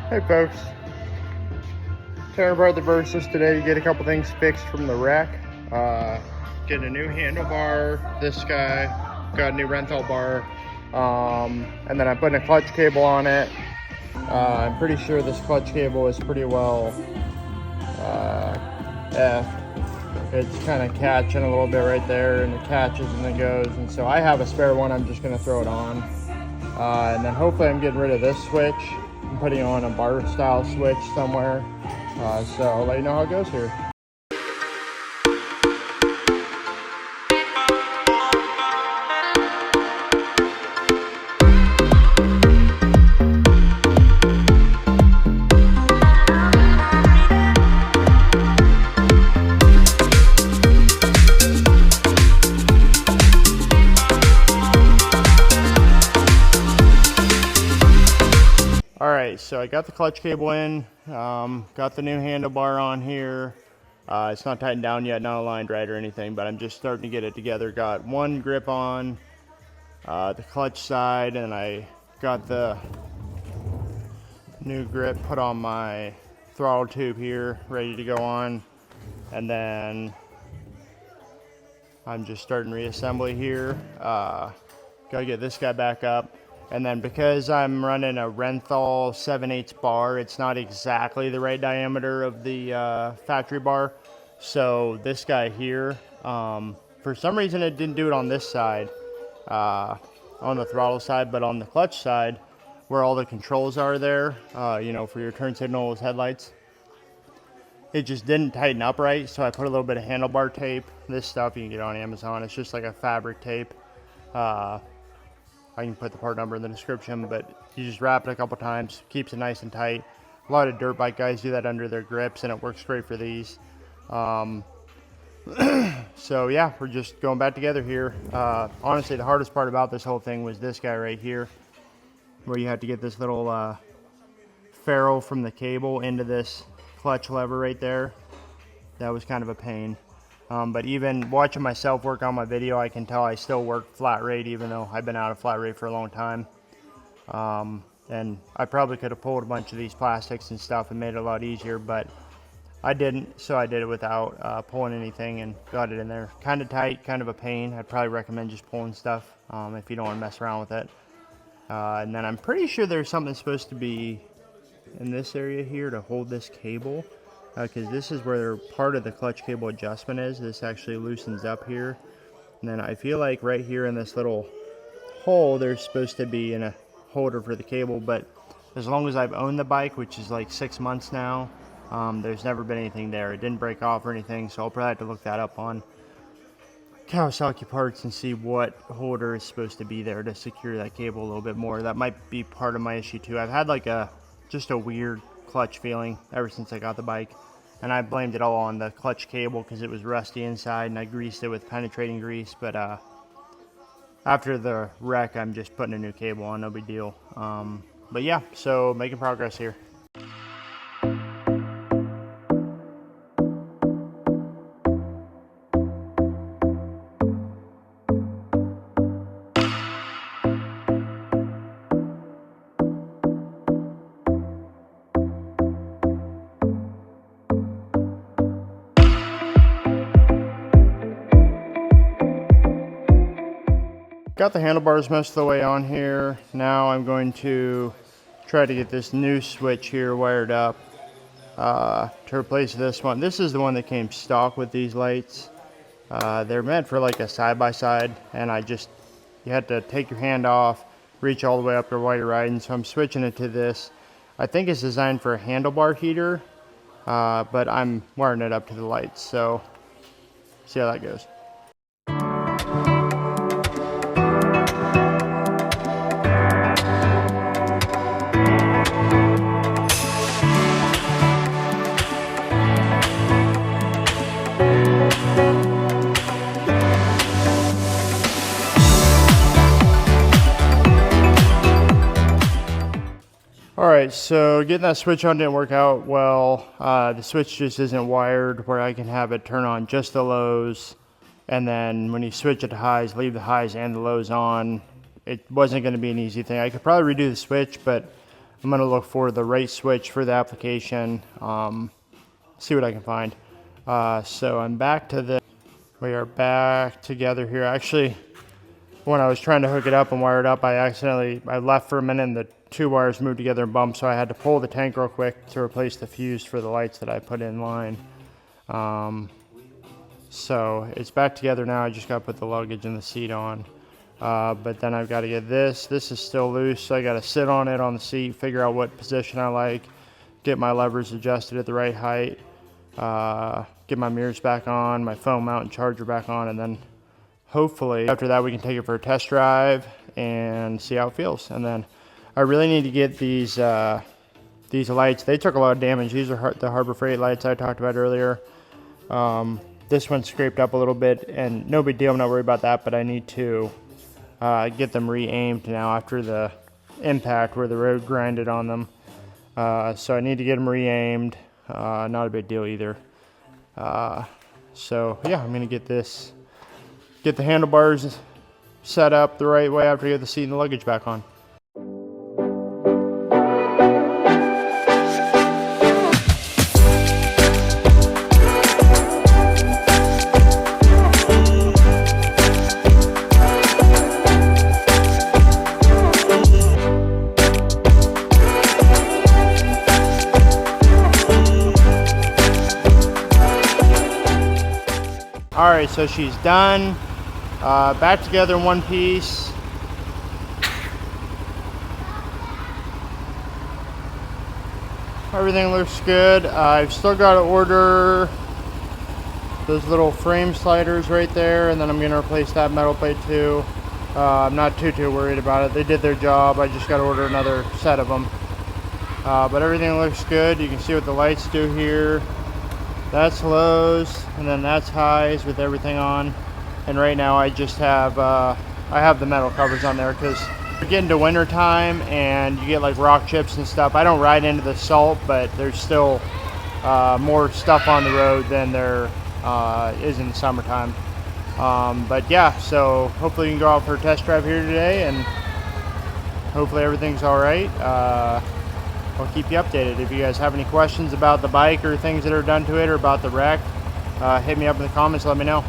Hey folks, tearing apart the Versys today to get a couple things fixed from the wreck. Getting a new handlebar, this guy, got a new rental bar, and then I'm putting a clutch cable on it. I'm pretty sure this clutch cable is pretty well effed. It's kind of catching a little bit right there, and it catches and then goes, and so I have a spare one. I'm just going to throw it on, and then hopefully I'm getting rid of this switch. I'm putting on a bar style switch somewhere, so I'll let you know how it goes here. Alright, so I got the clutch cable in, got the new handlebar on here. It's not tightened down yet, not aligned right or anything, but I'm just starting to get it together. Got one grip on the clutch side, and I got the new grip put on my throttle tube here, ready to go on. And then I'm just starting reassembly here. Gotta get this guy back up. And then because I'm running a Renthal 7/8 bar, it's not exactly the right diameter of the factory bar. So this guy here, for some reason it didn't do it on this side, on the throttle side, but on the clutch side, where all the controls are there, you know, for your turn signals, headlights, it just didn't tighten up right. So I put a little bit of handlebar tape. This stuff you can get on Amazon. It's just like a fabric tape. I can put the part number in the description, but you just wrap it a couple times, keeps it nice and tight. A lot of dirt bike guys do that under their grips, and it works great for these. So yeah, we're just going back together here. Honestly, the hardest part about this whole thing was this guy right here, where you have to get this little ferrule from the cable into this clutch lever right there. That was kind of a pain. But even watching myself work on my video, I can tell I still work flat rate, even though I've been out of flat rate for a long time. And I probably could have pulled a bunch of these plastics and stuff and made it a lot easier, but I didn't, so I did it without pulling anything and got it in there. Kind of tight, kind of a pain. I'd probably recommend just pulling stuff if you don't want to mess around with it. And then I'm pretty sure there's something supposed to be in this area here to hold this cable. Because this is where part of the clutch cable adjustment is. This actually loosens up here. And then I feel like right here in this little hole, there's supposed to be a holder for the cable. But as long as I've owned the bike, which is like 6 months now, there's never been anything there. It didn't break off or anything, so I'll probably have to look that up on Kawasaki parts and see what holder is supposed to be there to secure that cable a little bit more. That might be part of my issue too. I've had like just a weird clutch feeling ever since I got the bike, and I blamed it all on the clutch cable because it was rusty inside and I greased it with penetrating grease. But after the wreck, I'm just putting a new cable on, no big deal. But yeah, so making progress here. Got the handlebars most of the way on here. Now I'm going to try to get this new switch here wired up to replace this one. This is the one that came stock with these lights. They're meant for like a side-by-side, and you had to take your hand off, reach all the way up there while you're riding. So I'm switching it to this. I think it's designed for a handlebar heater, but I'm wiring it up to the lights. So see how that goes. Alright, so getting that switch on didn't work out well. The switch just isn't wired where I can have it turn on just the lows, and then when you switch it to highs, leave the highs and the lows on. It wasn't going to be an easy thing. I could probably redo the switch, but I'm going to look for the right switch for the application, see what I can find. So I'm back to the, we are back together here. Actually, when I was trying to hook it up and wire it up, I left for a minute and the two wires moved together and bumped, so I had to pull the tank real quick to replace the fuse for the lights that I put in line. So it's back together now. I just got to put the luggage and the seat on. But then I've got to get this is still loose, so I got to sit on it on the seat, figure out what position I like, get my levers adjusted at the right height, get my mirrors back on, my phone mount and charger back on, and then hopefully after that we can take it for a test drive and see how it feels. And then I really need to get these lights. They took a lot of damage. These are the Harbor Freight lights I talked about earlier. This one scraped up a little bit, and no big deal, I'm not worried about that, but I need to get them re-aimed now after the impact where the road grinded on them. So I need to get them re-aimed. Not a big deal either. So yeah, I'm gonna get the handlebars set up the right way after I get the seat and the luggage back on. All right, so she's done. Back together in one piece. Everything looks good. I've still got to order those little frame sliders right there, and then I'm going to replace that metal plate too. I'm not too worried about it. They did their job. I just got to order another set of them. But everything looks good. You can see what the lights do here. That's lows, and then that's highs with everything on. And right now I just have I have the metal covers on there because we're getting to winter time and you get like rock chips and stuff. I don't ride into the salt, but there's still more stuff on the road than there is in the summertime. But yeah, so hopefully you can go out for a test drive here today, and hopefully everything's all right. I'll keep you updated. If you guys have any questions about the bike or things that are done to it or about the wreck, hit me up in the comments, let me know.